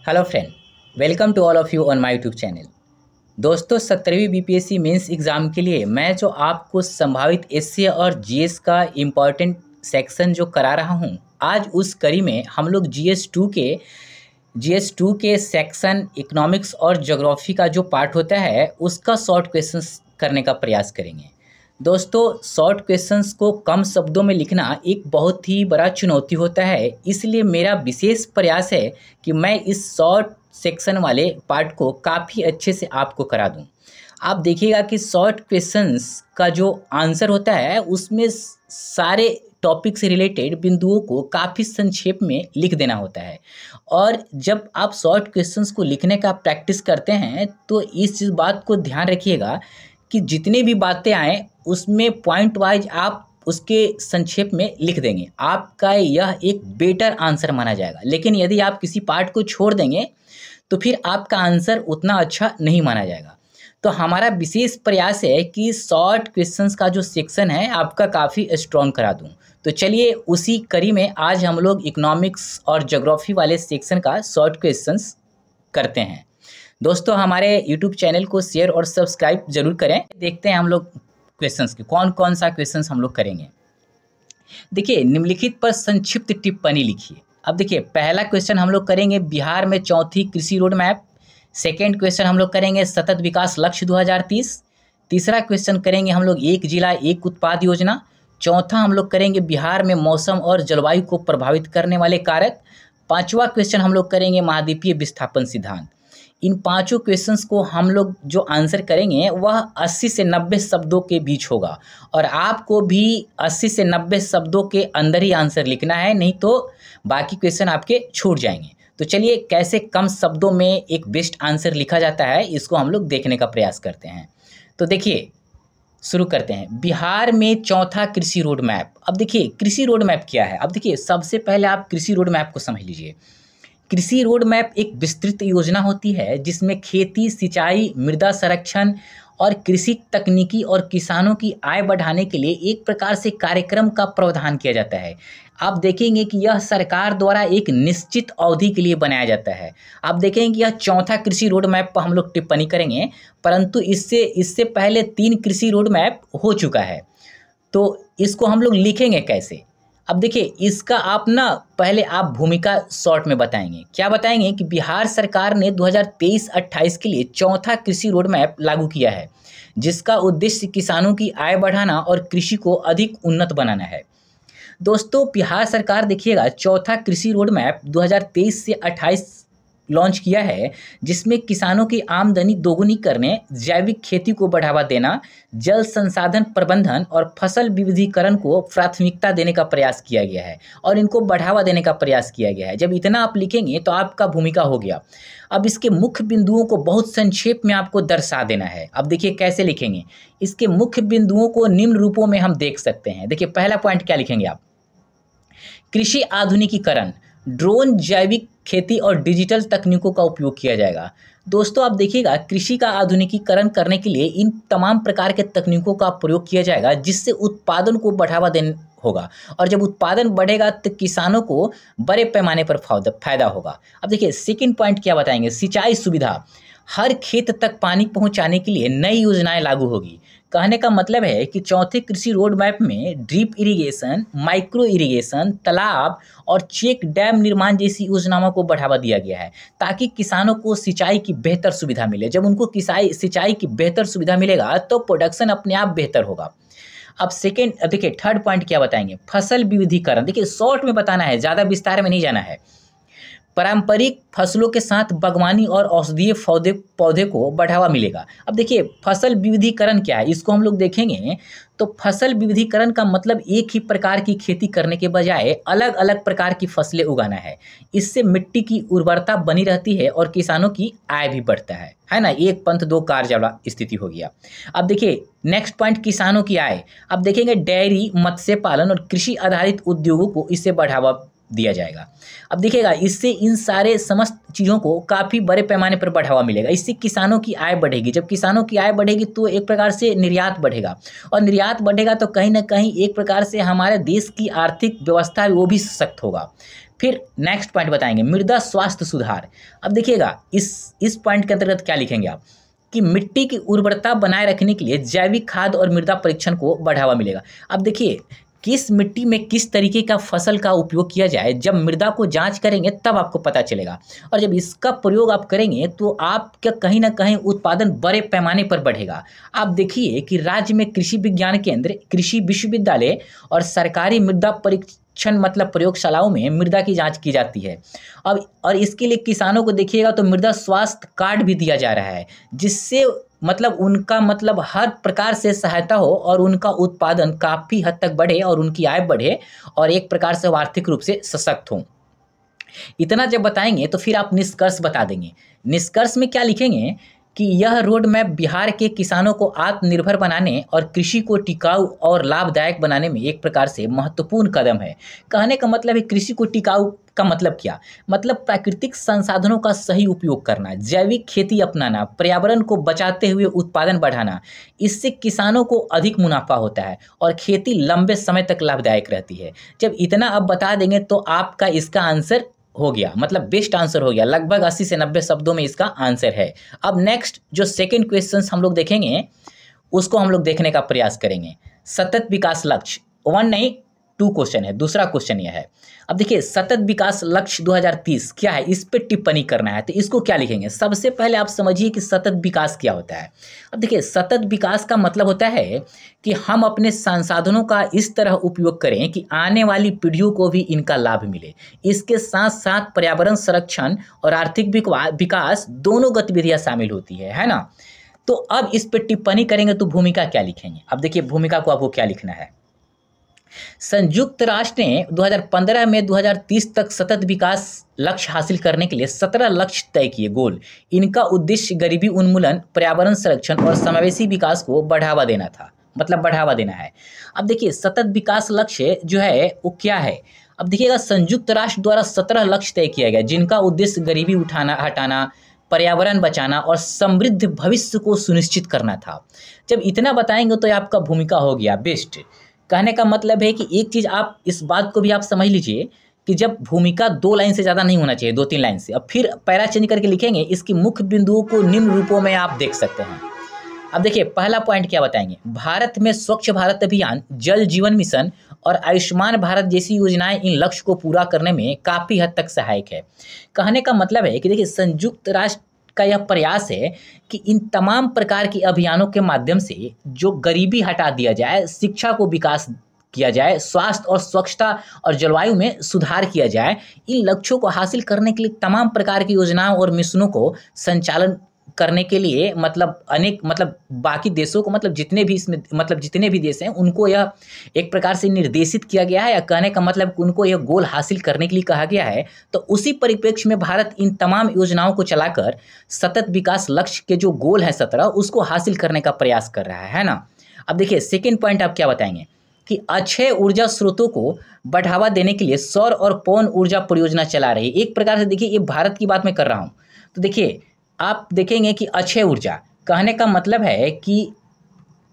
Hello friend, welcome to all of you on my YouTube channel. दोस्तों 17वीं BPSC mains exam के लिए मैं जो आपको संभावित एसए और जीएस का इम्पॉर्टेंट सेक्शन जो करा रहा हूं, आज उस कड़ी में हम लोग जीएस टू के सेक्शन इकोनॉमिक्स और ज्योग्राफी का जो पार्ट होता है उसका शॉर्ट क्वेश्चंस करने का प्रयास करेंगे। दोस्तों शॉर्ट क्वेश्चंस को कम शब्दों में लिखना एक बहुत ही बड़ा चुनौती होता है, इसलिए मेरा विशेष प्रयास है कि मैं इस शॉर्ट सेक्शन वाले पार्ट को काफ़ी अच्छे से आपको करा दूं। आप देखिएगा कि शॉर्ट क्वेश्चंस का जो आंसर होता है उसमें सारे टॉपिक से रिलेटेड बिंदुओं को काफ़ी संक्षेप में लिख देना होता है। और जब आप शॉर्ट क्वेश्चंस को लिखने का प्रैक्टिस करते हैं तो इस चीज़ बात को ध्यान रखिएगा कि जितनी भी बातें आएँ उसमें पॉइंट वाइज आप उसके संक्षेप में लिख देंगे, आपका यह एक बेटर आंसर माना जाएगा। लेकिन यदि आप किसी पार्ट को छोड़ देंगे तो फिर आपका आंसर उतना अच्छा नहीं माना जाएगा। तो हमारा विशेष प्रयास है कि शॉर्ट क्वेश्चंस का जो सेक्शन है आपका काफ़ी स्ट्रॉन्ग करा दूं। तो चलिए उसी कड़ी में आज हम लोग इकोनॉमिक्स और ज्योग्राफी वाले सेक्शन का शॉर्ट क्वेश्चंस करते हैं। दोस्तों हमारे यूट्यूब चैनल को शेयर और सब्सक्राइब जरूर करें। देखते हैं हम लोग क्वेश्चंस के कौन कौन सा क्वेश्चंस हम लोग करेंगे। देखिए निम्नलिखित पर संक्षिप्त टिप्पणी लिखिए। अब देखिए पहला क्वेश्चन हम लोग करेंगे बिहार में चौथी कृषि रोड मैप। सेकेंड क्वेश्चन हम लोग करेंगे सतत विकास लक्ष्य 2030। तीसरा क्वेश्चन करेंगे हम लोग एक जिला एक उत्पाद योजना। चौथा हम लोग करेंगे बिहार में मौसम और जलवायु को प्रभावित करने वाले कारक। पांचवा क्वेश्चन हम लोग करेंगे महाद्वीपीय विस्थापन सिद्धांत। इन पांचों क्वेश्चंस को हम लोग जो आंसर करेंगे वह 80 से 90 शब्दों के बीच होगा और आपको भी 80 से 90 शब्दों के अंदर ही आंसर लिखना है, नहीं तो बाकी क्वेश्चन आपके छूट जाएंगे। तो चलिए कैसे कम शब्दों में एक बेस्ट आंसर लिखा जाता है इसको हम लोग देखने का प्रयास करते हैं। तो देखिए शुरू करते हैं। बिहार में चौथा कृषि रोड मैप। अब देखिए कृषि रोड मैप क्या है। अब देखिए सबसे पहले आप कृषि रोड मैप को समझ लीजिए। कृषि रोड मैप एक विस्तृत योजना होती है जिसमें खेती, सिंचाई, मृदा संरक्षण और कृषि तकनीकी और किसानों की आय बढ़ाने के लिए एक प्रकार से कार्यक्रम का प्रावधान किया जाता है। आप देखेंगे कि यह सरकार द्वारा एक निश्चित अवधि के लिए बनाया जाता है। आप देखेंगे कि यह चौथा कृषि रोड मैप पर हम लोग टिप्पणी करेंगे, परंतु इससे पहले 3 कृषि रोड मैप हो चुका है। तो इसको हम लोग लिखेंगे कैसे। अब देखिए इसका आप ना पहले आप भूमिका शॉर्ट में बताएंगे। क्या बताएंगे कि बिहार सरकार ने 2023-28 के लिए चौथा कृषि रोड मैप लागू किया है जिसका उद्देश्य किसानों की आय बढ़ाना और कृषि को अधिक उन्नत बनाना है। दोस्तों बिहार सरकार देखिएगा चौथा कृषि रोड मैप 2023 से 28 लॉन्च किया है जिसमें किसानों की आमदनी दोगुनी करने, जैविक खेती को बढ़ावा देना, जल संसाधन प्रबंधन और फसल विविधीकरण को प्राथमिकता देने का प्रयास किया गया है और इनको बढ़ावा देने का प्रयास किया गया है। जब इतना आप लिखेंगे तो आपका भूमिका हो गया। अब इसके मुख्य बिंदुओं को बहुत संक्षेप में आपको दर्शा देना है। अब देखिए कैसे लिखेंगे। इसके मुख्य बिंदुओं को निम्न रूपों में हम देख सकते हैं। देखिए पहला पॉइंट क्या लिखेंगे आप। कृषि आधुनिकीकरण, ड्रोन, जैविक खेती और डिजिटल तकनीकों का उपयोग किया जाएगा। दोस्तों आप देखिएगा कृषि का आधुनिकीकरण करने के लिए इन तमाम प्रकार के तकनीकों का प्रयोग किया जाएगा जिससे उत्पादन को बढ़ावा देना होगा और जब उत्पादन बढ़ेगा तो किसानों को बड़े पैमाने पर फायदा होगा। अब देखिए सेकंड पॉइंट क्या बताएंगे। सिंचाई सुविधा, हर खेत तक पानी पहुंचाने के लिए नई योजनाएं लागू होगी। कहने का मतलब है कि चौथे कृषि रोड मैप में ड्रिप इरिगेशन, माइक्रो इरिगेशन, तालाब और चेक डैम निर्माण जैसी योजनाओं को बढ़ावा दिया गया है ताकि किसानों को सिंचाई की बेहतर सुविधा मिले। जब उनको सिंचाई की बेहतर सुविधा मिलेगा तो प्रोडक्शन अपने आप बेहतर होगा। अब देखिए थर्ड पॉइंट क्या बताएंगे। फसल विविधीकरण। देखिए शॉर्ट में बताना है, ज़्यादा विस्तार में नहीं जाना है। पारंपरिक फसलों के साथ बागवानी और औषधीय पौधे को बढ़ावा मिलेगा। अब देखिए फसल विविधीकरण क्या है इसको हम लोग देखेंगे तो फसल विविधीकरण का मतलब एक ही प्रकार की खेती करने के बजाय अलग अलग प्रकार की फसलें उगाना है। इससे मिट्टी की उर्वरता बनी रहती है और किसानों की आय भी बढ़ता है ना। एक पंथ दो कार्य वाला स्थिति हो गया। अब देखिए नेक्स्ट पॉइंट किसानों की आय। अब देखेंगे डेयरी, मत्स्य पालन और कृषि आधारित उद्योगों को इससे बढ़ावा दिया जाएगा। अब देखिएगा इससे इन सारे समस्त चीज़ों को काफ़ी बड़े पैमाने पर बढ़ावा मिलेगा। इससे किसानों की आय बढ़ेगी। जब किसानों की आय बढ़ेगी तो एक प्रकार से निर्यात बढ़ेगा और निर्यात बढ़ेगा तो कहीं ना कहीं एक प्रकार से हमारे देश की आर्थिक व्यवस्था वो भी सशक्त होगा। फिर नेक्स्ट पॉइंट बताएंगे मृदा स्वास्थ्य सुधार। अब देखिएगा इस पॉइंट के अंतर्गत क्या लिखेंगे आप कि मिट्टी की उर्वरता बनाए रखने के लिए जैविक खाद और मृदा परीक्षण को बढ़ावा मिलेगा। अब देखिए किस मिट्टी में किस तरीके का फसल का उपयोग किया जाए, जब मृदा को जांच करेंगे तब आपको पता चलेगा, और जब इसका प्रयोग आप करेंगे तो आपका कहीं ना कहीं उत्पादन बड़े पैमाने पर बढ़ेगा। आप देखिए कि राज्य में कृषि विज्ञान केंद्र, कृषि विश्वविद्यालय और सरकारी मृदा परीक्षण मतलब प्रयोगशालाओं में मृदा की जांच की जाती है। अब और इसके लिए किसानों को देखिएगा तो मृदा स्वास्थ्य कार्ड भी दिया जा रहा है, जिससे मतलब उनका मतलब हर प्रकार से सहायता हो और उनका उत्पादन काफ़ी हद तक बढ़े और उनकी आय बढ़े और एक प्रकार से वो आर्थिक रूप से सशक्त हों। इतना जब बताएंगे तो फिर आप निष्कर्ष बता देंगे। निष्कर्ष में क्या लिखेंगे कि यह रोड मैप बिहार के किसानों को आत्मनिर्भर बनाने और कृषि को टिकाऊ और लाभदायक बनाने में एक प्रकार से महत्वपूर्ण कदम है। कहने का मतलब है कृषि को टिकाऊ का मतलब क्या, मतलब प्राकृतिक संसाधनों का सही उपयोग करना, जैविक खेती अपनाना, पर्यावरण को बचाते हुए उत्पादन बढ़ाना। इससे किसानों को अधिक मुनाफा होता है और खेती लंबे समय तक लाभदायक रहती है। जब इतना अब बता देंगे तो आपका इसका आंसर हो गया, मतलब बेस्ट आंसर हो गया। लगभग 80 से 90 शब्दों में इसका आंसर है। अब नेक्स्ट जो सेकंड क्वेश्चन हम लोग देखेंगे उसको हम लोग देखने का प्रयास करेंगे। सतत विकास लक्ष्य 1 नहीं 2 क्वेश्चन है, दूसरा क्वेश्चन यह है। अब देखिए सतत विकास लक्ष्य 2030 क्या है, इस पे टिप्पणी करना है, तो इसको क्या लिखेंगे। सबसे पहले आप समझिए कि सतत विकास क्या होता है। अब देखिए सतत विकास का मतलब होता है कि हम अपने संसाधनों का इस तरह उपयोग करें कि आने वाली पीढ़ियों को भी इनका लाभ मिले। इसके साथ साथ पर्यावरण संरक्षण और आर्थिक विकास दोनों गतिविधियां शामिल होती है ना। तो अब इस पे टिप्पणी करेंगे तो भूमिका क्या लिखेंगे। अब देखिए भूमिका को आपको क्या लिखना है। संयुक्त राष्ट्र ने 2015 में 2030 तक सतत विकास लक्ष्य हासिल करने के लिए 17 लक्ष्य तय किए गोल। इनका उद्देश्य गरीबी उन्मूलन, पर्यावरण संरक्षण और समावेशी विकास को बढ़ावा देना था, मतलब बढ़ावा देना है। अब देखिए सतत विकास लक्ष्य जो है वो क्या है। अब देखिएगा संयुक्त राष्ट्र द्वारा 17 लक्ष्य तय किया गया जिनका उद्देश्य गरीबी हटाना, पर्यावरण बचाना और समृद्ध भविष्य को सुनिश्चित करना था। जब इतना बताएंगे तो आपका भूमिका हो गया बेस्ट। कहने का मतलब है कि एक चीज़ आप इस बात को भी आप समझ लीजिए कि जब भूमिका 2 लाइन से ज़्यादा नहीं होना चाहिए, 2-3 लाइन से। अब फिर पैरा चेंज करके लिखेंगे। इसकी मुख्य बिंदुओं को निम्न रूपों में आप देख सकते हैं। अब देखिए पहला पॉइंट क्या बताएंगे। भारत में स्वच्छ भारत अभियान, जल जीवन मिशन और आयुष्मान भारत जैसी योजनाएं इन लक्ष्य को पूरा करने में काफ़ी हद तक सहायक है। कहने का मतलब है कि देखिए संयुक्त राष्ट्र का यह प्रयास है कि इन तमाम प्रकार के अभियानों के माध्यम से जो गरीबी हटा दिया जाए, शिक्षा को विकास किया जाए, स्वास्थ्य और स्वच्छता और जलवायु में सुधार किया जाए। इन लक्ष्यों को हासिल करने के लिए तमाम प्रकार की योजनाओं और मिशनों को संचालन करने के लिए मतलब बाकी देशों को, मतलब जितने भी देश हैं उनको यह एक प्रकार से निर्देशित किया गया है, या कहने का मतलब उनको यह गोल हासिल करने के लिए कहा गया है। तो उसी परिप्रेक्ष्य में भारत इन तमाम योजनाओं को चलाकर सतत विकास लक्ष्य के जो गोल है 17 उसको हासिल करने का प्रयास कर रहा है ना। अब देखिए सेकेंड पॉइंट आप क्या बताएंगे कि अक्षय ऊर्जा स्रोतों को बढ़ावा देने के लिए सौर और पवन ऊर्जा परियोजना चला रही है। एक प्रकार से देखिए ये भारत की बात मैं कर रहा हूँ। तो देखिए आप देखेंगे कि अक्षय ऊर्जा कहने का मतलब है कि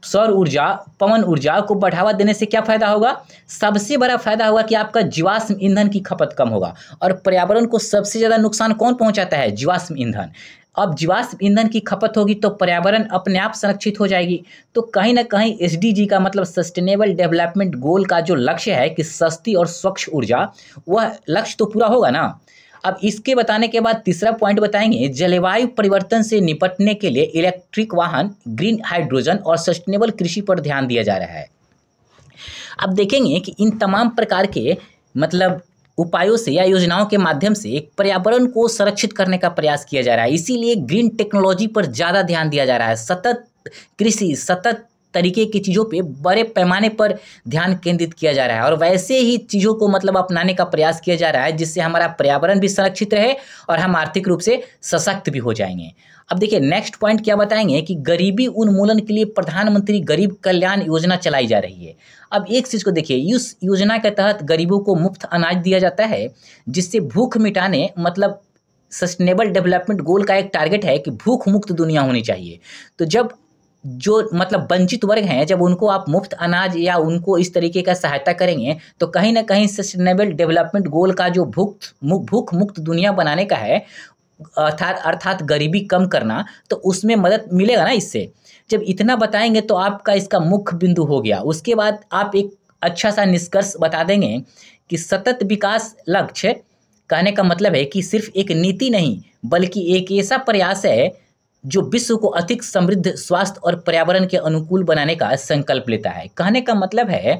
सौर ऊर्जा, पवन ऊर्जा को बढ़ावा देने से क्या फायदा होगा। सबसे बड़ा फायदा होगा कि आपका जीवाश्म ईंधन की खपत कम होगा। और पर्यावरण को सबसे ज़्यादा नुकसान कौन पहुंचाता है, जीवाश्म ईंधन। अब जीवाश्म ईंधन की खपत होगी तो पर्यावरण अपने आप संरक्षित हो जाएगी। तो कहीं ना कहीं SDG का मतलब सस्टेनेबल डेवलपमेंट गोल का जो लक्ष्य है कि सस्ती और स्वच्छ ऊर्जा, वह लक्ष्य तो पूरा होगा ना। अब इसके बताने के बाद तीसरा पॉइंट बताएंगे जलवायु परिवर्तन से निपटने के लिए इलेक्ट्रिक वाहन, ग्रीन हाइड्रोजन और सस्टेनेबल कृषि पर ध्यान दिया जा रहा है। अब देखेंगे कि इन तमाम प्रकार के मतलब उपायों से या योजनाओं के माध्यम से पर्यावरण को संरक्षित करने का प्रयास किया जा रहा है। इसीलिए ग्रीन टेक्नोलॉजी पर ज़्यादा ध्यान दिया जा रहा है। सतत कृषि, सतत तरीके की चीज़ों पे बड़े पैमाने पर ध्यान केंद्रित किया जा रहा है और वैसे ही चीज़ों को मतलब अपनाने का प्रयास किया जा रहा है जिससे हमारा पर्यावरण भी संरक्षित रहे और हम आर्थिक रूप से सशक्त भी हो जाएंगे। अब देखिए नेक्स्ट पॉइंट क्या बताएंगे कि गरीबी उन्मूलन के लिए प्रधानमंत्री गरीब कल्याण योजना चलाई जा रही है। अब एक चीज़ को देखिए, इस योजना के तहत गरीबों को मुफ्त अनाज दिया जाता है जिससे भूख मिटाने मतलब सस्टेनेबल डेवलपमेंट गोल का एक टारगेट है कि भूख मुक्त दुनिया होनी चाहिए। तो जब जो मतलब वंचित वर्ग हैं, जब उनको आप मुफ्त अनाज या उनको इस तरीके का सहायता करेंगे तो कहीं ना कहीं सस्टेनेबल डेवलपमेंट गोल का जो भूख मुक्त दुनिया बनाने का है, अर्थात अर्थात गरीबी कम करना, तो उसमें मदद मिलेगा ना इससे। जब इतना बताएंगे तो आपका इसका मुख्य बिंदु हो गया। उसके बाद आप एक अच्छा सा निष्कर्ष बता देंगे कि सतत विकास लक्ष्य कहने का मतलब है कि सिर्फ एक नीति नहीं बल्कि एक ऐसा प्रयास है जो विश्व को अधिक समृद्ध, स्वास्थ्य और पर्यावरण के अनुकूल बनाने का संकल्प लेता है। कहने का मतलब है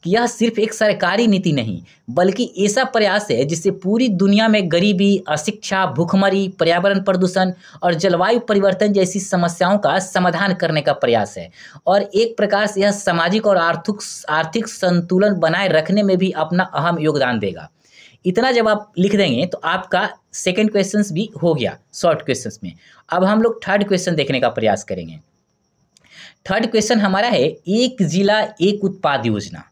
कि यह सिर्फ एक सरकारी नीति नहीं बल्कि ऐसा प्रयास है जिससे पूरी दुनिया में गरीबी, अशिक्षा, भूखमरी, पर्यावरण प्रदूषण और जलवायु परिवर्तन जैसी समस्याओं का समाधान करने का प्रयास है। और एक प्रकार से यह सामाजिक और आर्थिक संतुलन बनाए रखने में भी अपना अहम योगदान देगा। इतना जब आप लिख देंगे तो आपका सेकंड क्वेश्चंस भी हो गया शॉर्ट क्वेश्चंस में। अब हम लोग थर्ड क्वेश्चन देखने का प्रयास करेंगे। थर्ड क्वेश्चन हमारा है एक जिला एक उत्पाद योजना।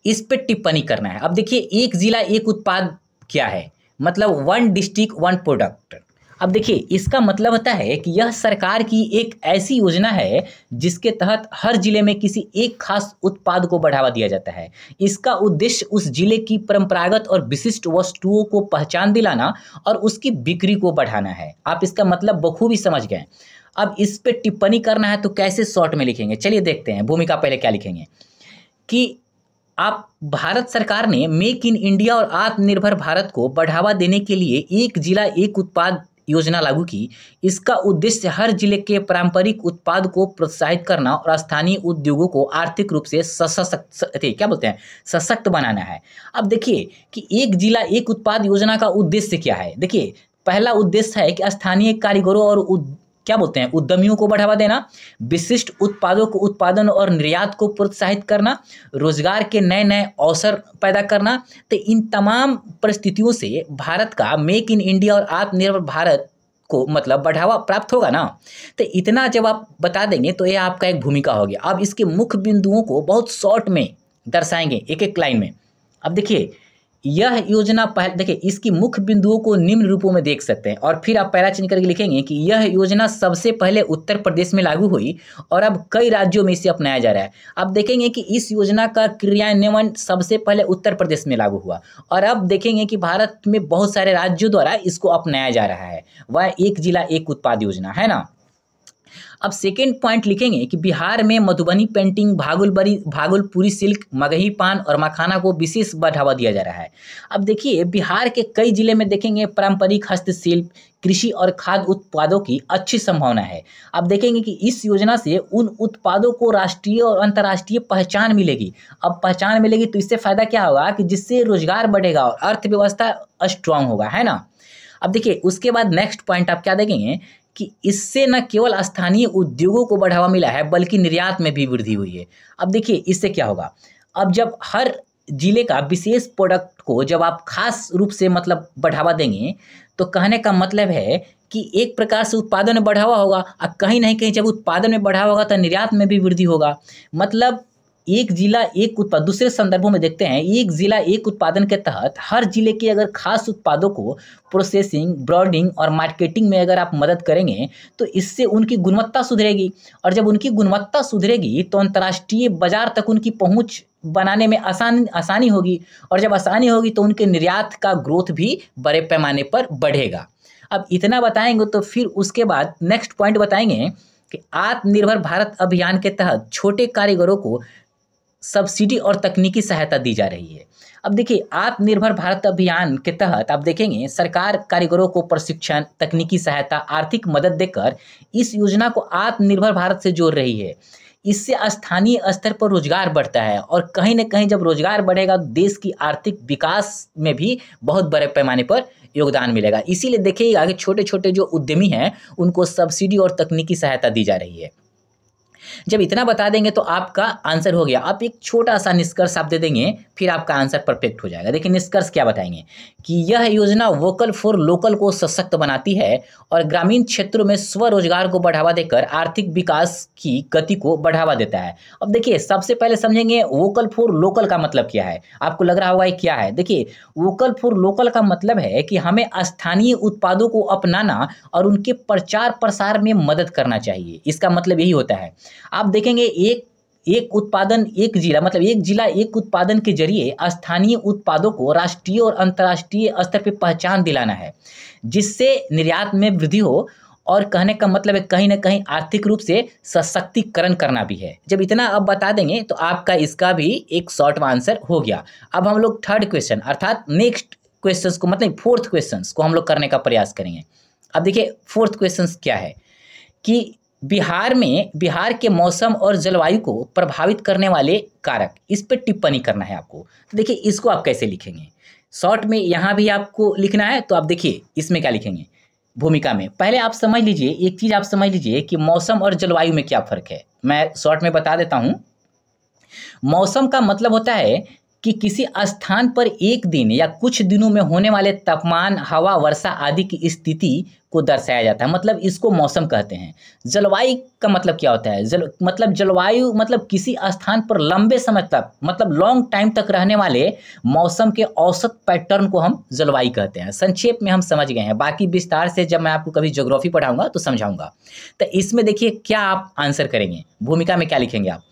इस पे टिप्पणी करना है। अब देखिए एक जिला एक उत्पाद क्या है, मतलब वन डिस्ट्रिक्ट वन प्रोडक्ट। अब देखिए इसका मतलब होता है कि यह सरकार की एक ऐसी योजना है जिसके तहत हर जिले में किसी एक खास उत्पाद को बढ़ावा दिया जाता है। इसका उद्देश्य उस जिले की परंपरागत और विशिष्ट वस्तुओं को पहचान दिलाना और उसकी बिक्री को बढ़ाना है। आप इसका मतलब बखूबी समझ गए। अब इस पे टिप्पणी करना है तो कैसे शॉर्ट में लिखेंगे, चलिए देखते हैं। भूमिका पहले क्या लिखेंगे कि आप भारत सरकार ने मेक इन इंडिया और आत्मनिर्भर भारत को बढ़ावा देने के लिए एक जिला एक उत्पाद योजना लागू की। इसका उद्देश्य हर जिले के पारंपरिक उत्पाद को प्रोत्साहित करना और स्थानीय उद्योगों को आर्थिक रूप से सशक्त बनाना है। अब देखिए कि एक जिला एक उत्पाद योजना का उद्देश्य क्या है। देखिए पहला उद्देश्य है कि स्थानीय कारीगरों और उद्यमियों को बढ़ावा देना, विशिष्ट उत्पादों को उत्पादन और निर्यात को प्रोत्साहित करना, रोजगार के नए नए अवसर पैदा करना। तो इन तमाम परिस्थितियों से भारत का मेक इन इंडिया और आत्मनिर्भर भारत को मतलब बढ़ावा प्राप्त होगा ना। तो इतना जब आप बता देंगे तो यह आपका एक भूमिका हो गया। अब इसके मुख्य बिंदुओं को बहुत शॉर्ट में दर्शाएंगे एक एक लाइन में। अब देखिए यह योजना देखिए इसकी मुख्य बिंदुओं को निम्न रूपों में देख सकते हैं और फिर आप पैरा चिन्ह करके लिखेंगे कि यह योजना सबसे पहले उत्तर प्रदेश में लागू हुई और अब कई राज्यों में इसे अपनाया जा रहा है। अब देखेंगे कि इस योजना का क्रियान्वयन सबसे पहले उत्तर प्रदेश में लागू हुआ और अब देखेंगे कि भारत में बहुत सारे राज्यों द्वारा इसको अपनाया जा रहा है। वह एक जिला एक उत्पाद योजना है ना। अब सेकेंड पॉइंट लिखेंगे कि बिहार में मधुबनी पेंटिंग, भागलपुरी सिल्क, मगही पान और मखाना को विशेष बढ़ावा दिया जा रहा है। अब देखिए बिहार के कई जिले में देखेंगे पारंपरिक हस्तशिल्प, कृषि और खाद्य उत्पादों की अच्छी संभावना है। अब देखेंगे कि इस योजना से उन उत्पादों को राष्ट्रीय और अंतर्राष्ट्रीय पहचान मिलेगी। अब पहचान मिलेगी तो इससे फायदा क्या होगा कि जिससे रोजगार बढ़ेगा और अर्थव्यवस्था स्ट्रांग होगा, है ना। अब देखिए उसके बाद नेक्स्ट पॉइंट आप क्या देखेंगे कि इससे न केवल स्थानीय उद्योगों को बढ़ावा मिला है बल्कि निर्यात में भी वृद्धि हुई है। अब देखिए इससे क्या होगा, अब जब हर जिले का विशेष प्रोडक्ट को जब आप खास रूप से मतलब बढ़ावा देंगे तो कहने का मतलब है कि एक प्रकार से उत्पादन में बढ़ावा होगा और कहीं नहीं कहीं जब उत्पादन में बढ़ावा होगा तो निर्यात में भी वृद्धि होगा। मतलब एक जिला एक उत्पाद, दूसरे संदर्भों में देखते हैं एक जिला एक उत्पादन के तहत हर जिले के अगर खास उत्पादों को प्रोसेसिंग, ब्रांडिंग और मार्केटिंग में अगर आप मदद करेंगे तो इससे उनकी गुणवत्ता सुधरेगी और जब उनकी गुणवत्ता सुधरेगी तो अंतर्राष्ट्रीय बाजार तक उनकी पहुंच बनाने में आसानी होगी और जब आसानी होगी तो उनके निर्यात का ग्रोथ भी बड़े पैमाने पर बढ़ेगा। अब इतना बताएंगे तो फिर उसके बाद नेक्स्ट पॉइंट बताएंगे कि आत्मनिर्भर भारत अभियान के तहत छोटे कारीगरों को सब्सिडी और तकनीकी सहायता दी जा रही है। अब देखिए आत्मनिर्भर भारत अभियान के तहत आप देखेंगे सरकार कारीगरों को प्रशिक्षण, तकनीकी सहायता, आर्थिक मदद देकर इस योजना को आत्मनिर्भर भारत से जोड़ रही है। इससे स्थानीय स्तर पर रोजगार बढ़ता है और कहीं न कहीं जब रोजगार बढ़ेगा तो देश की आर्थिक विकास में भी बहुत बड़े पैमाने पर योगदान मिलेगा। इसीलिए देखिएगा कि छोटे छोटे जो उद्यमी हैं उनको सब्सिडी और तकनीकी सहायता दी जा रही है। जब इतना बता देंगे तो आपका आंसर हो गया। आप एक छोटा सा निष्कर्ष आप दे देंगे फिर आपका आंसर परफेक्ट हो जाएगा। देखिए निष्कर्ष क्या बताएंगे कि यह योजना वोकल फॉर लोकल को सशक्त बनाती है और ग्रामीण क्षेत्रों में स्वरोजगार को बढ़ावा देकर आर्थिक विकास की गति को बढ़ावा देता है। अब देखिए सबसे पहले समझेंगे वोकल फॉर लोकल का मतलब क्या है। आपको लग रहा होगा ये क्या है। देखिए वोकल फॉर लोकल का मतलब है कि हमें स्थानीय उत्पादों को अपनाना और उनके प्रचार प्रसार में मदद करना चाहिए। इसका मतलब यही होता है। आप देखेंगे एक एक उत्पादन एक जिला, मतलब एक जिला एक उत्पादन के जरिए स्थानीय उत्पादों को राष्ट्रीय और अंतर्राष्ट्रीय स्तर पे पहचान दिलाना है, जिससे निर्यात में वृद्धि हो। और कहने का मतलब है कहीं ना कहीं आर्थिक रूप से सशक्तिकरण करना भी है। जब इतना अब बता देंगे तो आपका इसका भी एक शॉर्ट आंसर हो गया। अब हम लोग थर्ड क्वेश्चन अर्थात नेक्स्ट क्वेश्चंस को, मतलब फोर्थ क्वेश्चंस को हम लोग करने का प्रयास करेंगे। अब देखिए फोर्थ क्वेश्चन क्या है कि बिहार के मौसम और जलवायु को प्रभावित करने वाले कारक, इस पर टिप्पणी करना है आपको। तो देखिए इसको आप कैसे लिखेंगे, शॉर्ट में यहाँ भी आपको लिखना है। तो आप देखिए इसमें क्या लिखेंगे, भूमिका में पहले आप समझ लीजिए, एक चीज़ आप समझ लीजिए कि मौसम और जलवायु में क्या फ़र्क है। मैं शॉर्ट में बता देता हूँ। मौसम का मतलब होता है कि किसी स्थान पर एक दिन या कुछ दिनों में होने वाले तापमान, हवा, वर्षा आदि की स्थिति को दर्शाया जाता है, मतलब इसको मौसम कहते हैं। जलवायु का मतलब क्या होता है, जलवायु मतलब किसी स्थान पर लंबे समय तक, मतलब लॉन्ग टाइम तक रहने वाले मौसम के औसत पैटर्न को हम जलवायु कहते हैं। संक्षेप में हम समझ गए हैं, बाकी विस्तार से जब मैं आपको कभी ज्योग्राफी पढ़ाऊंगा तो समझाऊंगा। तो इसमें देखिए क्या आप आंसर करेंगे, भूमिका में क्या लिखेंगे आप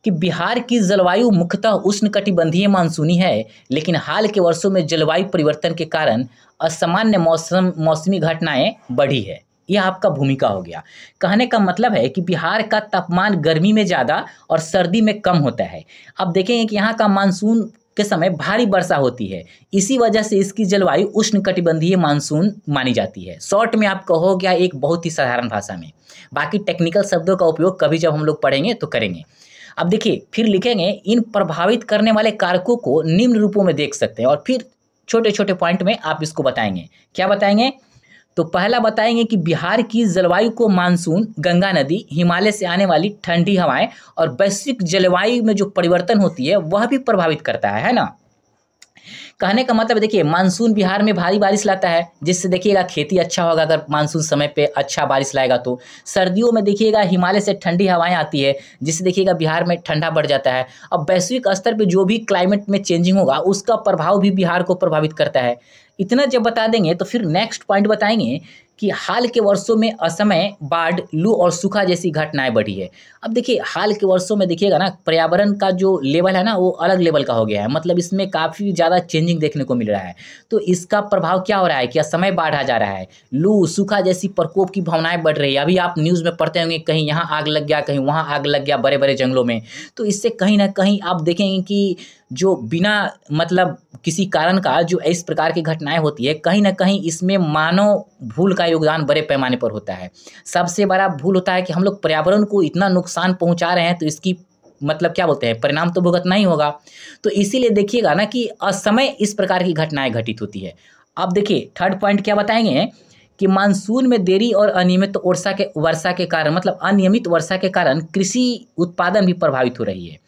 कि बिहार की जलवायु मुख्यतः उष्णकटिबंधीय मानसूनी है, लेकिन हाल के वर्षों में जलवायु परिवर्तन के कारण असामान्य मौसमी घटनाएं बढ़ी है। यह आपका भूमिका हो गया। कहने का मतलब है कि बिहार का तापमान गर्मी में ज़्यादा और सर्दी में कम होता है। अब देखेंगे कि यहाँ का मानसून के समय भारी वर्षा होती है, इसी वजह से इसकी जलवायु उष्णकटिबंधीय मानसून मानी जाती है। शॉर्ट में आपका हो गया एक बहुत ही साधारण भाषा में, बाकी टेक्निकल शब्दों का उपयोग कभी जब हम लोग पढ़ेंगे तो करेंगे। अब देखिए फिर लिखेंगे इन प्रभावित करने वाले कारकों को निम्न रूपों में देख सकते हैं, और फिर छोटे छोटे पॉइंट में आप इसको बताएंगे। क्या बताएंगे, तो पहला बताएंगे कि बिहार की जलवायु को मानसून, गंगा नदी, हिमालय से आने वाली ठंडी हवाएं और वैश्विक जलवायु में जो परिवर्तन होती है वह भी प्रभावित करता है ना। कहने का मतलब देखिए मानसून बिहार में भारी बारिश लाता है, जिससे देखिएगा खेती अच्छा होगा अगर मानसून समय पे अच्छा बारिश लाएगा तो। सर्दियों में देखिएगा हिमालय से ठंडी हवाएं आती है, जिससे देखिएगा बिहार में ठंडा बढ़ जाता है। अब वैश्विक स्तर पे जो भी क्लाइमेट में चेंजिंग होगा उसका प्रभाव भी बिहार को प्रभावित करता है। इतना जब बता देंगे तो फिर नेक्स्ट पॉइंट बताएंगे कि हाल के वर्षों में असमय, बाढ़, लू और सूखा जैसी घटनाएं बढ़ी है। अब देखिए हाल के वर्षों में देखिएगा ना पर्यावरण का जो लेवल है ना वो अलग लेवल का हो गया है, मतलब इसमें काफ़ी ज़्यादा चेंजिंग देखने को मिल रहा है। तो इसका प्रभाव क्या हो रहा है कि असमय बाढ़ आ जा रहा है, लू सूखा जैसी प्रकोप की भावनाएं बढ़ रही है। अभी आप न्यूज़ में पढ़ते होंगे कहीं यहाँ आग लग गया, कहीं वहाँ आग लग गया बड़े बड़े जंगलों में। तो इससे कहीं ना कहीं आप देखेंगे कि जो बिना मतलब किसी कारण का जो इस प्रकार की घटनाएं होती है, कहीं ना कहीं इसमें मानव भूल का योगदान बड़े पैमाने पर होता है। सबसे बड़ा भूल होता है कि हम लोग पर्यावरण को इतना नुकसान पहुंचा रहे हैं, तो इसकी मतलब क्या बोलते हैं परिणाम तो भुगतना ही होगा। तो इसीलिए देखिएगा ना कि असमय इस प्रकार की घटनाएं घटित होती है। अब देखिए थर्ड पॉइंट क्या बताएंगे कि मानसून में देरी और अनियमित वर्षा के कारण, मतलब अनियमित वर्षा के कारण कृषि उत्पादन भी प्रभावित हो रही है।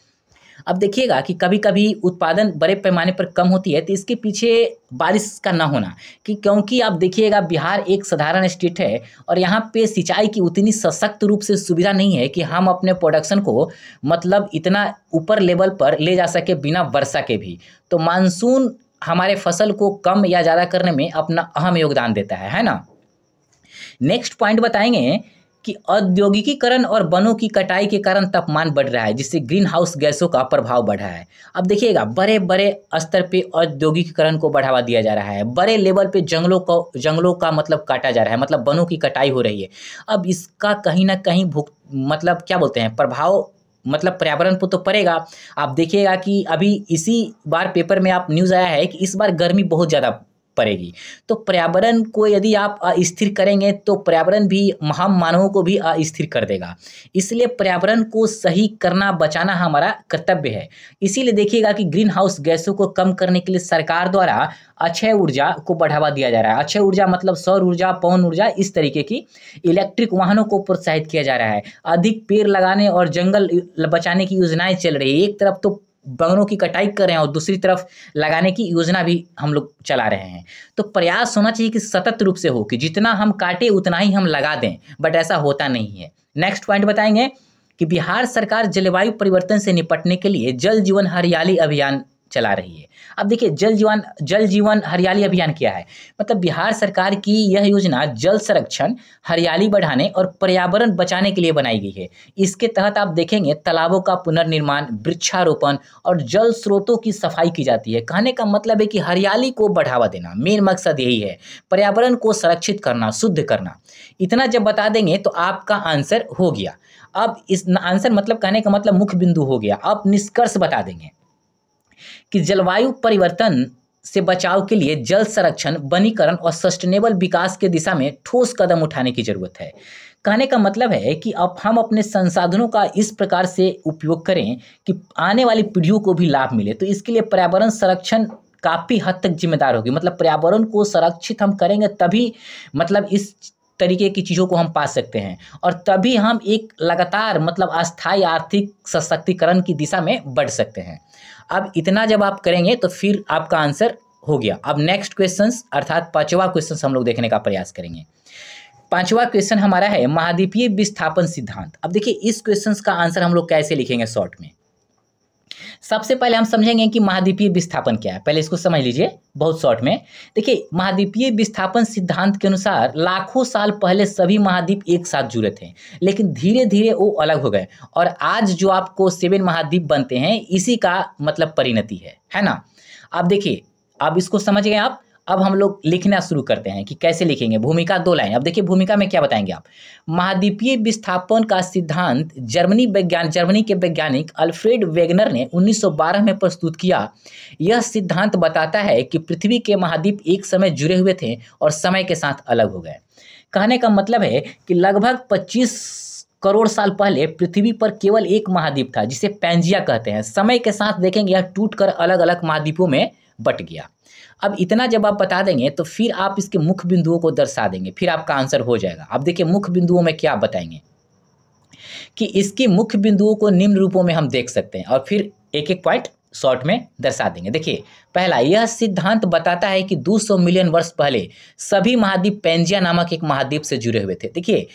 अब देखिएगा कि कभी कभी उत्पादन बड़े पैमाने पर कम होती है, तो इसके पीछे बारिश का ना होना, कि क्योंकि आप देखिएगा बिहार एक साधारण स्टेट है और यहाँ पे सिंचाई की उतनी सशक्त रूप से सुविधा नहीं है कि हम अपने प्रोडक्शन को मतलब इतना ऊपर लेवल पर ले जा सके बिना वर्षा के भी। तो मानसून हमारे फसल को कम या ज़्यादा करने में अपना अहम योगदान देता है ना। नेक्स्ट पॉइंट बताएंगे कि औद्योगिकीकरण और वनों की कटाई के कारण तापमान बढ़ रहा है, जिससे ग्रीन हाउस गैसों का प्रभाव बढ़ा है। अब देखिएगा बड़े बड़े स्तर पे औद्योगिकीकरण को बढ़ावा दिया जा रहा है, बड़े लेवल पे जंगलों का मतलब काटा जा रहा है, मतलब वनों की कटाई हो रही है। अब इसका कहीं ना कहीं मतलब क्या बोलते हैं प्रभाव मतलब पर्यावरण पर तो पड़ेगा। आप देखिएगा कि अभी इसी बार पेपर में आप न्यूज़ आया है कि इस बार गर्मी बहुत ज़्यादा पड़ेगी। तो पर्यावरण को यदि आप अस्थिर करेंगे तो पर्यावरण भी हम मानवों को भी अस्थिर कर देगा। इसलिए पर्यावरण को सही करना, बचाना हमारा कर्तव्य है। इसीलिए देखिएगा कि ग्रीन हाउस गैसों को कम करने के लिए सरकार द्वारा अक्षय ऊर्जा को बढ़ावा दिया जा रहा है। अक्षय ऊर्जा मतलब सौर ऊर्जा, पवन ऊर्जा, इस तरीके की इलेक्ट्रिक वाहनों को प्रोत्साहित किया जा रहा है। अधिक पेड़ लगाने और जंगल बचाने की योजनाएं चल रही है। एक तरफ तो वनों की कटाई कर रहे हैं और दूसरी तरफ लगाने की योजना भी हम लोग चला रहे हैं। तो प्रयास होना चाहिए कि सतत रूप से हो कि जितना हम काटे उतना ही हम लगा दें, बट ऐसा होता नहीं है। नेक्स्ट पॉइंट बताएंगे कि बिहार सरकार जलवायु परिवर्तन से निपटने के लिए जल जीवन हरियाली अभियान चला रही है। अब देखिए जल जीवन हरियाली अभियान क्या है? मतलब बिहार सरकार की यह योजना जल संरक्षण, हरियाली बढ़ाने और पर्यावरण बचाने के लिए बनाई गई है। इसके तहत आप देखेंगे तालाबों का पुनर्निर्माण, वृक्षारोपण और जल स्रोतों की सफाई की जाती है। कहने का मतलब है कि हरियाली को बढ़ावा देना, मेन मकसद यही है, पर्यावरण को संरक्षित करना, शुद्ध करना। इतना जब बता देंगे तो आपका आंसर हो गया। अब इस आंसर मतलब कहने का मतलब मुख्य बिंदु हो गया। अब निष्कर्ष बता देंगे कि जलवायु परिवर्तन से बचाव के लिए जल संरक्षण, वनीकरण और सस्टेनेबल विकास के दिशा में ठोस कदम उठाने की जरूरत है। कहने का मतलब है कि अब हम अपने संसाधनों का इस प्रकार से उपयोग करें कि आने वाली पीढ़ियों को भी लाभ मिले। तो इसके लिए पर्यावरण संरक्षण काफ़ी हद तक जिम्मेदार होगी। मतलब पर्यावरण को संरक्षित हम करेंगे तभी मतलब इस तरीके की चीज़ों को हम पा सकते हैं, और तभी हम एक लगातार मतलब अस्थायी आर्थिक सशक्तिकरण की दिशा में बढ़ सकते हैं। अब इतना जब आप करेंगे तो फिर आपका आंसर हो गया। अब नेक्स्ट क्वेश्चन अर्थात पांचवा क्वेश्चन हम लोग देखने का प्रयास करेंगे। पांचवा क्वेश्चन हमारा है महाद्वीपीय विस्थापन सिद्धांत। अब देखिए इस क्वेश्चन का आंसर हम लोग कैसे लिखेंगे शॉर्ट में। सबसे पहले हम समझेंगे कि महाद्वीपीय विस्थापन क्या है, पहले इसको समझ लीजिए बहुत शॉर्ट में। देखिए महाद्वीपीय विस्थापन सिद्धांत के अनुसार लाखों साल पहले सभी महाद्वीप एक साथ जुड़े थे, लेकिन धीरे धीरे वो अलग हो गए और आज जो आपको 7 महाद्वीप बनते हैं इसी का मतलब परिणति है ना। अब देखिए अब इसको समझ गए आप। अब हम लोग लिखना शुरू करते हैं कि कैसे लिखेंगे। भूमिका 2 लाइन। अब देखिए भूमिका में क्या बताएंगे आप। महाद्वीपीय विस्थापन का सिद्धांत जर्मनी के वैज्ञानिक अल्फ्रेड वेगनर ने 1912 में प्रस्तुत किया। यह सिद्धांत बताता है कि पृथ्वी के महाद्वीप एक समय जुड़े हुए थे और समय के साथ अलग हो गए। कहने का मतलब है कि लगभग 25 करोड़ साल पहले पृथ्वी पर केवल एक महाद्वीप था जिसे पैंजिया कहते हैं। समय के साथ देखेंगे यह टूटकर अलग अलग महाद्वीपों में बट गया। अब इतना जब आप बता देंगे तो फिर आप इसके मुख्य बिंदुओं को दर्शा देंगे, फिर आपका आंसर हो जाएगा। अब देखिए मुख्य बिंदुओं में क्या आप बताएंगे कि इसके मुख्य बिंदुओं को निम्न रूपों में हम देख सकते हैं और फिर एक एक पॉइंट शॉर्ट में दर्शा देंगे। देखिए पहला, यह सिद्धांत बताता है कि 200 मिलियन वर्ष पहले सभी महाद्वीप पैंजिया नामक एक महाद्वीप से जुड़े हुए थे। देखिए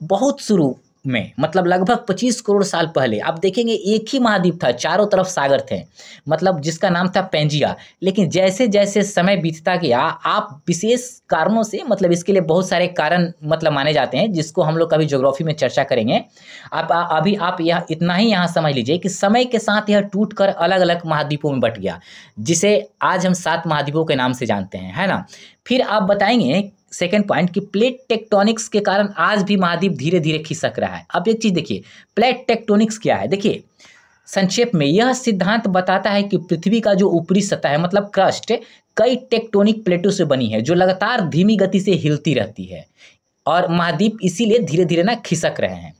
बहुत शुरू में मतलब लगभग 25 करोड़ साल पहले आप देखेंगे एक ही महाद्वीप था, चारों तरफ सागर थे, मतलब जिसका नाम था पैंजिया। लेकिन जैसे जैसे समय बीतता गया आप विशेष कारणों से मतलब इसके लिए बहुत सारे कारण मतलब माने जाते हैं जिसको हम लोग कभी ज्योग्राफी में चर्चा करेंगे। अभी आप यह इतना ही यहाँ समझ लीजिए कि समय के साथ यह टूटकर अलग अलग महाद्वीपों में बट गया, जिसे आज हम 7 महाद्वीपों के नाम से जानते हैं, है ना। फिर आप बताएंगे सेकेंड पॉइंट कि प्लेट टेक्टोनिक्स के कारण आज भी महाद्वीप धीरे धीरे खिसक रहा है। अब एक चीज देखिए, प्लेट टेक्टोनिक्स क्या है। देखिए संक्षेप में यह सिद्धांत बताता है कि पृथ्वी का जो ऊपरी सतह है मतलब क्रस्ट कई टेक्टोनिक प्लेटों से बनी है जो लगातार धीमी गति से हिलती रहती है और महाद्वीप इसीलिए धीरे धीरे ना खिसक रहे हैं।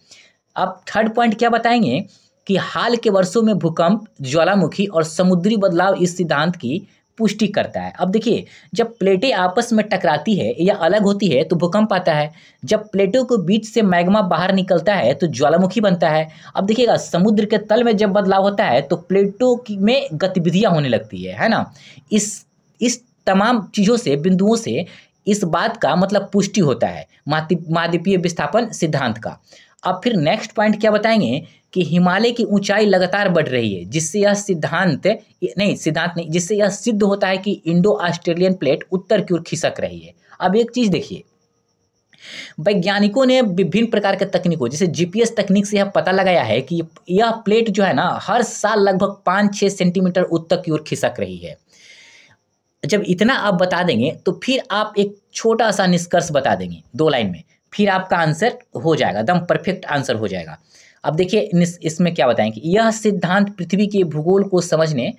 अब थर्ड पॉइंट क्या बताएंगे कि हाल के वर्षों में भूकंप, ज्वालामुखी और समुद्री बदलाव इस सिद्धांत की पुष्टि करता है। अब देखिए जब प्लेटें आपस में टकराती है या अलग होती है तो भूकंप आता है। जब प्लेटों के बीच से मैग्मा बाहर निकलता है तो ज्वालामुखी बनता है। अब देखिएगा समुद्र के तल में जब बदलाव होता है तो प्लेटों में गतिविधियां होने लगती है ना। इस तमाम चीज़ों से, बिंदुओं से इस बात का मतलब पुष्टि होता है महाद्वीपीय विस्थापन सिद्धांत का। अब फिर नेक्स्ट पॉइंट क्या बताएंगे कि हिमालय की ऊंचाई लगातार बढ़ रही है जिससे यह जिससे यह सिद्ध होता है कि इंडो ऑस्ट्रेलियन प्लेट उत्तर की ओर खिसक रही है। अब एक चीज देखिए, वैज्ञानिकों ने विभिन्न प्रकार के तकनीकों जैसे जीपीएस तकनीक से यह पता लगाया है कि यह प्लेट जो है ना हर साल लगभग 5-6 सेंटीमीटर उत्तर की ओर खिसक रही है। जब इतना आप बता देंगे तो फिर आप एक छोटा सा निष्कर्ष बता देंगे 2 लाइन में, फिर आपका आंसर हो जाएगा, एकदम परफेक्ट आंसर हो जाएगा। अब देखिए इसमें क्या बताएंगे, यह सिद्धांत पृथ्वी के भूगोल को समझने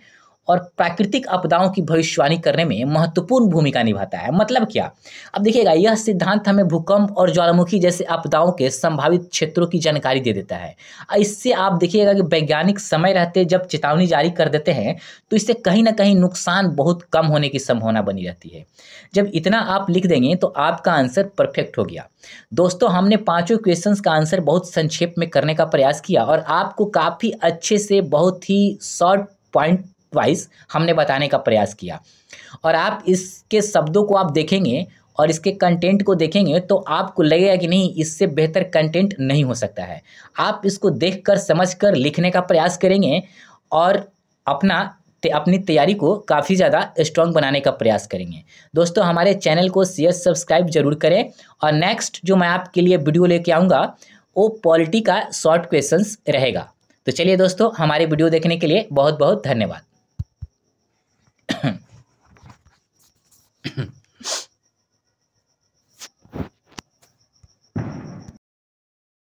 और प्राकृतिक आपदाओं की भविष्यवाणी करने में महत्वपूर्ण भूमिका निभाता है। मतलब क्या, अब देखिएगा यह सिद्धांत हमें भूकंप और ज्वालामुखी जैसे आपदाओं के संभावित क्षेत्रों की जानकारी दे देता है। इससे आप देखिएगा कि वैज्ञानिक समय रहते जब चेतावनी जारी कर देते हैं तो इससे कहीं ना कहीं नुकसान बहुत कम होने की संभावना बनी रहती है। जब इतना आप लिख देंगे तो आपका आंसर परफेक्ट हो गया। दोस्तों हमने 5 क्वेश्चंस का आंसर बहुत संक्षेप में करने का प्रयास किया और आपको काफ़ी अच्छे से बहुत ही शॉर्ट पॉइंट वाइज हमने बताने का प्रयास किया। और आप इसके शब्दों को आप देखेंगे और इसके कंटेंट को देखेंगे तो आपको लगेगा कि नहीं, इससे बेहतर कंटेंट नहीं हो सकता है। आप इसको देखकर समझकर लिखने का प्रयास करेंगे और अपना अपनी तैयारी को काफ़ी ज़्यादा स्ट्रांग बनाने का प्रयास करेंगे। दोस्तों हमारे चैनल को शेयर सब्सक्राइब जरूर करें और नेक्स्ट जो मैं आपके लिए वीडियो लेके आऊँगा वो पॉलिटी का शॉर्ट क्वेश्चंस रहेगा। तो चलिए दोस्तों, हमारे वीडियो देखने के लिए बहुत बहुत धन्यवाद।